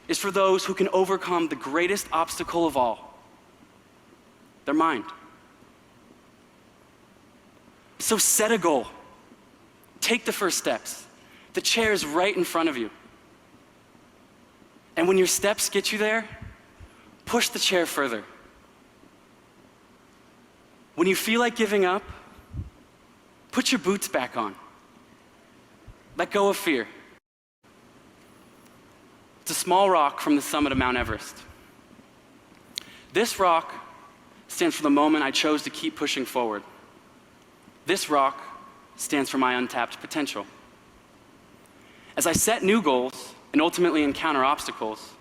is for those who can overcome the greatest obstacle of all, their mind. So set a goal. Take the first steps. The chair is right in front of you. And when your steps get you there, push the chair further. When you feel like giving up, put your boots back on. Let go of fear. It's a small rock from the summit of Mount Everest. This rock stands for the moment I chose to keep pushing forward. This rock stands for my untapped potential. As I set new goals and ultimately encounter obstacles,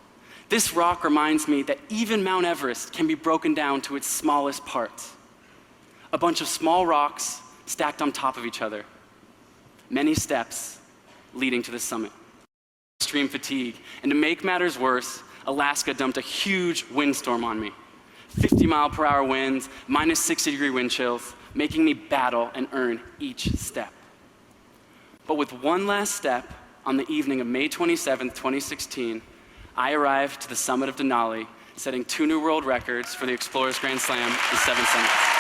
this rock reminds me that even Mount Everest can be broken down to its smallest parts. A bunch of small rocks stacked on top of each other. Many steps leading to the summit. Extreme fatigue, and to make matters worse, Alaska dumped a huge windstorm on me. 50-mile-per-hour winds, minus 60-degree wind chills, making me battle and earn each step. But with one last step, on the evening of May 27th, 2016, I arrived to the summit of Denali, setting 2 new world records for the Explorers Grand Slam in 7 seconds.